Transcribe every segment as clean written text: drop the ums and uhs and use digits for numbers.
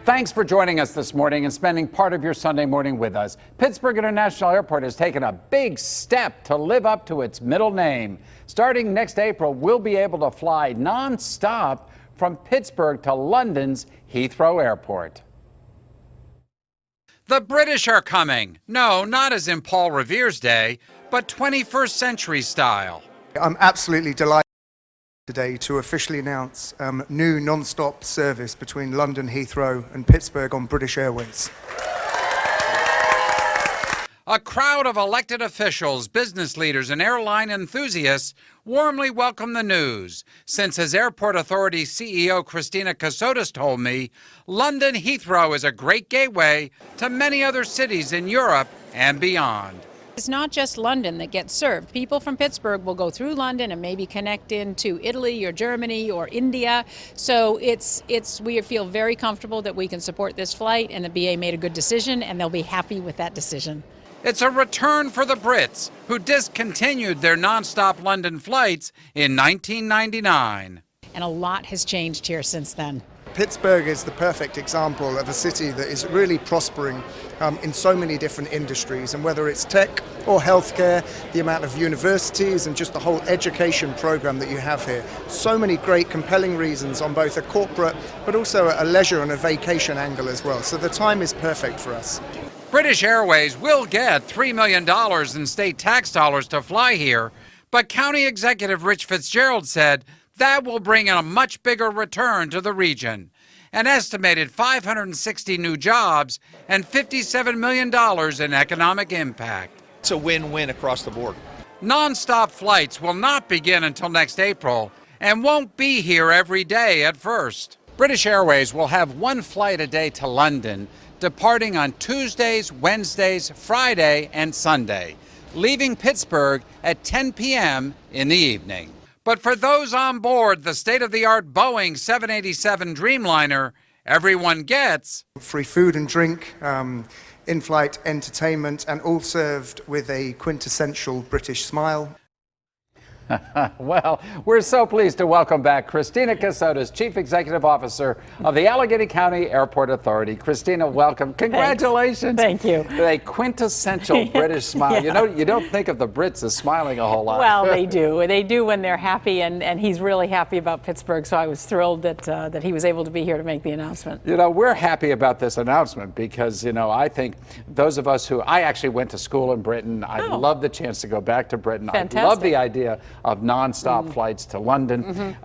Thanks for joining us this morning and spending part of your Sunday morning with us. Pittsburgh International Airport has taken a big step to live up to its middle name. Starting next April, we'll be able to fly nonstop from Pittsburgh to London's Heathrow Airport. The British are coming. No, not as in Paul Revere's day, but 21st century style. I'm absolutely delighted today to officially announce new non-stop service between London Heathrow and Pittsburgh on British Airways. A crowd of elected officials, business leaders, and airline enthusiasts warmly welcome the news, since, as Airport Authority CEO Christina Cassotis told me, London Heathrow is a great gateway to many other cities in Europe and beyond. It's not just London that gets served. People from Pittsburgh will go through London and maybe connect into Italy or Germany or India. So we feel very comfortable that we can support this flight, and the BA made a good decision, and they'll be happy with that decision. It's a return for the Brits, who discontinued their nonstop London flights in 1999. And a lot has changed here since then. Pittsburgh is the perfect example of a city that is really prospering in so many different industries, and whether it's tech or healthcare, the amount of universities and just the whole education program that you have here. So many great, compelling reasons on both a corporate but also a leisure and a vacation angle as well. So the time is perfect for us. British Airways will get $3 million in state tax dollars to fly here, but County Executive Rich Fitzgerald said that will bring in a much bigger return to the region. An estimated 560 new jobs and $57 million in economic impact. It's a win-win across the board. Non-stop flights will not begin until next April and won't be here every day at first. British Airways will have one flight a day to London, departing on Tuesdays, Wednesdays, Friday, and Sunday, leaving Pittsburgh at 10 p.m. in the evening. But for those on board the state-of-the-art Boeing 787 Dreamliner, everyone gets free food and drink, in-flight entertainment, and all served with a quintessential British smile. Well, we're so pleased to welcome back Christina Cassotis, Chief Executive Officer of the Allegheny County Airport Authority. Christina, welcome. Congratulations. Thank you. A quintessential British smile. Yeah. You don't think of the Brits as smiling a whole lot. Well, they do. They do when they're happy, and he's really happy about Pittsburgh, so I was thrilled that he was able to be here to make the announcement. We're happy about this announcement because, I think those of us I actually went to school in Britain. I love the chance to go back to Britain. Fantastic. I love the idea of nonstop flights to London.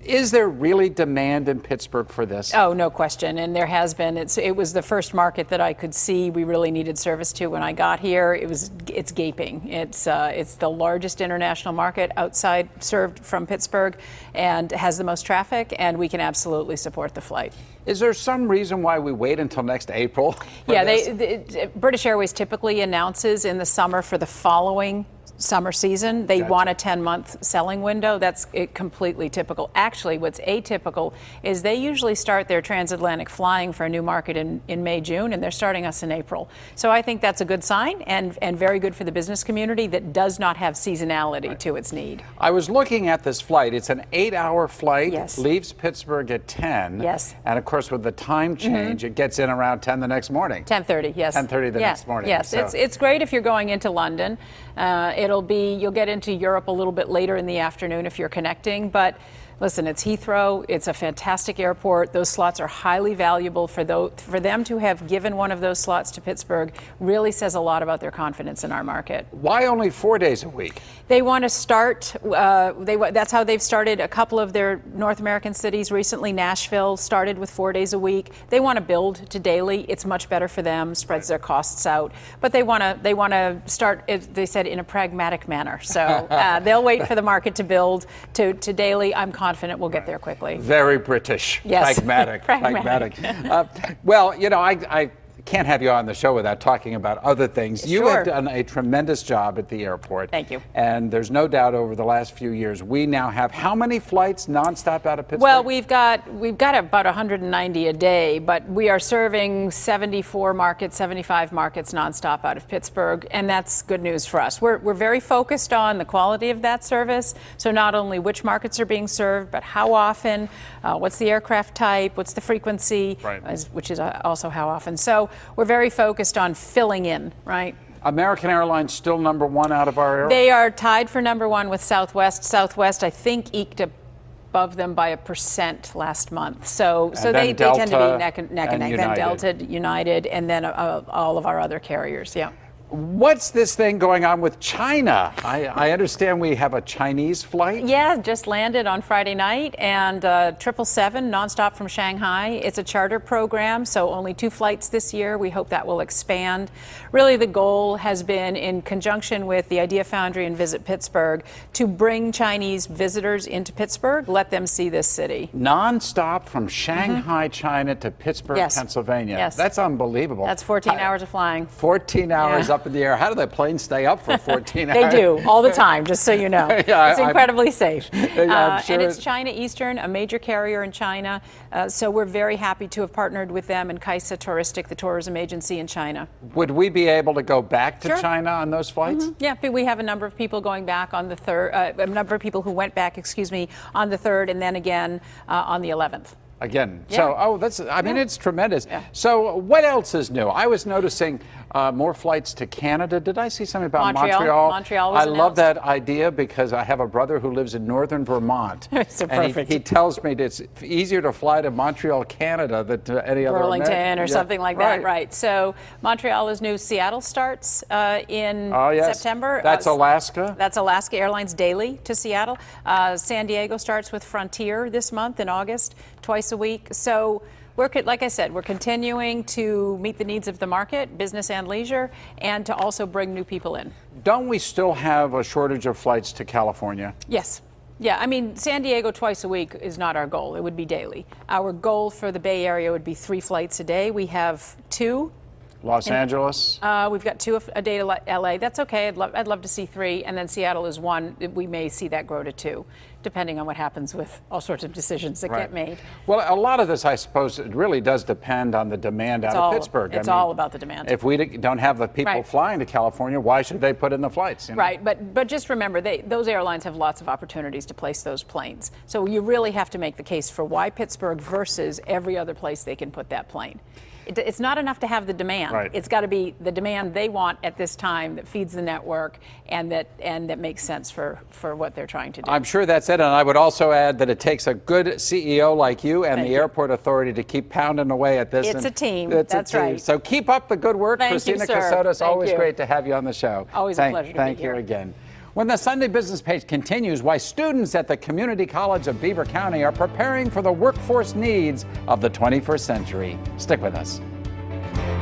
Is there really demand in Pittsburgh for this? Oh, no question, and there has been. It was the first market that I could see we really needed service to when I got here. It's gaping. It's the largest international market outside served from Pittsburgh, and has the most traffic, and we can absolutely support the flight. Is there some reason why we wait until next April? Yeah, British Airways typically announces in the summer for the following summer season. They want a 10-month selling window. That's completely typical. Actually, what's atypical is they usually start their transatlantic flying for a new market in May, June, and they're starting us in April. So I think that's a good sign and very good for the business community that does not have seasonality to its need. I was looking at this flight. It's an 8-hour flight. Yes. Leaves Pittsburgh at 10. Yes. And of course, with the time change, it gets in around 10 the next morning. 10:30, yes. 10:30 the next morning. Yes, So. it's great if you're going into London. You'll get into Europe a little bit later in the afternoon if you're connecting, but listen, it's Heathrow. It's a fantastic airport. Those slots are highly valuable. For them to have given one of those slots to Pittsburgh really says a lot about their confidence in our market. Why only 4 days a week? They want to start, that's how they've started a couple of their North American cities recently. Nashville started with 4 days a week. They want to build to daily. It's much better for them, spreads their costs out. But they want to start, they said, in a pragmatic manner. So they'll wait for the market to build to daily. I'm confident we'll get there quickly. Very British. Yes. Pragmatic. Pragmatic. Well, I can't have you on the show without talking about other things. You Sure. have done a tremendous job at the airport. Thank you. And there's no doubt over the last few years, we now have how many flights nonstop out of Pittsburgh? Well, we've got about 190 a day, but we are serving 74 markets, 75 markets nonstop out of Pittsburgh, and that's good news for us. We're very focused on the quality of that service, so not only which markets are being served, but how often, what's the aircraft type, what's the frequency, Right. which is also how often. So we're very focused on filling in, right? American Airlines still number one out of our air? They are tied for number one with Southwest. Southwest, I think, eked above them by 1% last month. So they tend to be neck and neck. Then Delta, United, and then all of our other carriers. Yeah. What's this thing going on with China? I understand we have a Chinese flight. Yeah, just landed on Friday night, and 777 nonstop from Shanghai. It's a charter program, so only 2 flights this year. We hope that will expand. Really, the goal has been, in conjunction with the Idea Foundry and Visit Pittsburgh, to bring Chinese visitors into Pittsburgh, let them see this city. Nonstop from Shanghai, China to Pittsburgh, Yes. Pennsylvania. Yes. That's unbelievable. That's 14 hours of flying. 14 hours Yeah. up in the air. How do the planes stay up for 14 hours? They do, all the time, just so you know. Yeah, it's incredibly safe. I'm sure and it's China Eastern, a major carrier in China. So we're very happy to have partnered with them and Kaisa Touristic, the tourism agency in China. Would we be able to go back to Sure. China on those flights? Yeah, but we have a number of people going back on the 3rd, a number of people who went back, on the 3rd, and then again on the 11th. Again. Yeah. So, I mean, it's tremendous. Yeah. So what else is new? I was noticing more flights to Canada. Did I see something about Montreal? Montreal was I love announced. that idea because I have a brother who lives in northern Vermont. So and perfect. he tells me that it's easier to fly to Montreal, Canada than to any other Burlington or Yeah. something like that, right? So Montreal is new. Seattle starts in Oh, yes. September. That's Alaska? That's Alaska Airlines daily to Seattle. San Diego starts with Frontier this month in August, twice a week. So like I said, we're continuing to meet the needs of the market, business and leisure, and to also bring new people in. Don't we still have a shortage of flights to California? Yes. Yeah, I mean, San Diego twice a week is not our goal. It would be daily. Our goal for the Bay Area would be 3 flights a day. We have 2. Los Angeles? We've got 2 a day to LA. That's okay. I'd love to see 3, and then Seattle is 1. We may see that grow to 2, depending on what happens with all sorts of decisions that get made. Well, a lot of this, I suppose, it really does depend on the demand out of Pittsburgh. It's all about the demand. If we don't have the people flying to California, why should they put in the flights? You know? Right, but just remember, those airlines have lots of opportunities to place those planes. So you really have to make the case for why Pittsburgh versus every other place they can put that plane. It's not enough to have the demand. Right. It's got to be the demand they want at this time that feeds the network and that makes sense for what they're trying to do. I'm sure that's it. And I would also add that it takes a good CEO like you and Thank the you. airport authority to keep pounding away at this. It's a team. It's That's a team. right. So keep up the good work. Thank you, Christina sir. Casotis, Thank always you. great to have you on the show. Always a pleasure to be Thank you here. again. When the Sunday Business page continues, why students at the Community College of Beaver County are preparing for the workforce needs of the 21st century. Stick with us.